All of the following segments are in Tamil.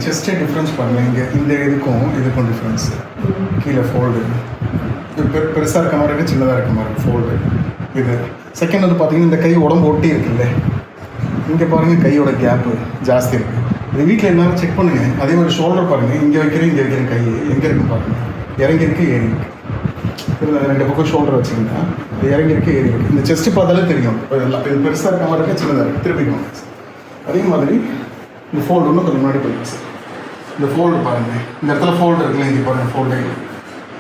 செஸ்டே டிஃப்ரென்ஸ் பாருங்கள். இங்கே இந்த இதுக்கும் டிஃப்ரென்ஸு. கீழே ஃபோல்டு இது பெருசாக இருக்க மாதிரி இருக்குது, சின்னதாக இருக்க மாதிரி ஃபோல்டு இது. செகண்ட் வந்து பார்த்தீங்கன்னா இந்த கை உடம்பு ஒட்டி இருக்குல்ல, இங்கே பாருங்கள் கையோட கேப்பு ஜாஸ்தி இருக்குது. இது வீட்டில் எல்லாரும் செக் பண்ணுங்கள். அதே மாதிரி ஷோல்டர் பாருங்கள், இங்கே வைக்கிறேன் கை எங்கே இருக்குன்னு பாருங்கள். இறங்கியிருக்கு ஏறி இருக்குது. இதில் 2 பக்கம் ஷோல்டர் வச்சிங்கன்னா இது இறங்கியிருக்கு ஏறி இருக்குது. இந்த செஸ்ட்டு பார்த்தாலே தெரியும். இப்போ எல்லாம் இது பெருசாக இருக்க மாதிரி இருக்குது, சின்னதாக இருக்குது. திருப்பிக்கும். அதே மாதிரி இந்த ஃபோல்டு ஒன்று கொஞ்சம் முன்னாடி போயிடுச்சு சார். இந்த ஃபோல்டு பாருங்கள், இந்த இடத்துல ஃபோல்டு இருக்குல்ல, இங்கே பாருங்கள் ஃபோல்டு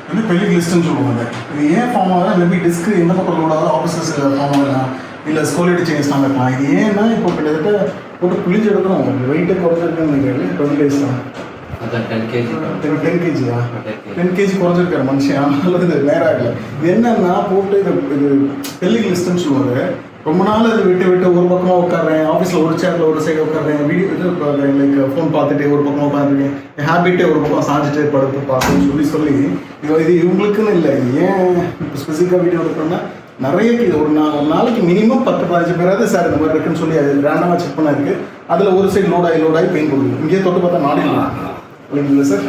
வந்து பெல்லிக் லிஸ்ட்டுன்னு சொல்லுவாங்க. இது ஏன் ஃபார்ம் ஆகுதுன்னா மேபி டிஸ்க் எந்த பக்கம் லோடாக ஆஃபீஸஸ் ஃபார்ம் ஆகலாம், இல்லை ஸ்கோலிட்டி சேஞ்சஸ்லாம் இருக்கலாம். இது ஏன்னா இப்போ கிட்டத்தட்ட போட்டு புளிஞ்சு எடுக்கணும். வெயிட்டே குறைஞ்சிருக்குன்னு நினைக்கிறேன். 20 days தான். 10 kg 10 kg குறைஞ்சிருக்காரு மனுஷன். அதனால இது நேரம் ஆகலை. இது என்னன்னா போட்டு இது பெல்லிக் லிஸ்ட்டுன்னு சொல்லுவாங்க. ரொம்ப நாள் அது விட்டு ஒரு பக்கமாக உட்காடுறேன், ஆஃபீஸில் ஒரு சேரில் ஒரு சைடு உட்காடுறேன், வீடியோ லைக் ஃபோன் பார்த்துட்டு ஒரு பக்கமாக உட்காந்துருக்கேன், என் ஹேபிட்டே ஒரு பக்கம் சாஞ்சிட்டு படுத்து பார்த்துன்னு சொல்லி இது இவங்களுக்குன்னு இல்லை. ஏன் இப்போ ஸ்பெசிஃபிக்காக வீடியோ எடுக்கணும்னா நிறைய ஒரு நாளைக்கு மினிமம் 10-15 பேராது சார் இந்த மாதிரி இருக்குன்னு சொல்லி அது ரேண்டமாக செக் பண்ண இருக்குது. அதில் ஒரு சைடு லோடாகி பெயின் கொடுக்குது. இங்கேயே தொட்டு பார்த்தா நாடி இல்லைங்களா சார்?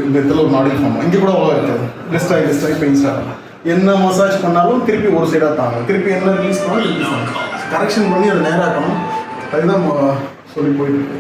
இந்த இடத்துல ஒரு நாடி ஃபார்ம் இங்கே கூட அவ்வளோ இருக்காது. லிஸ்ட் ஆகி பெயின் ஸ்டார்ட் ஆகும். என்ன மசாஜ் பண்ணாலும் திருப்பி ஒரு சைடாக தாங்க, திருப்பி என்ன ரிலீஸ் பண்ணாலும் ரிலீஸ் ஆகும். கரெக்ஷன் பண்ணி அதை நேராக்கணும். அதுதான் சொல்லி போயிட்டு இருக்கு.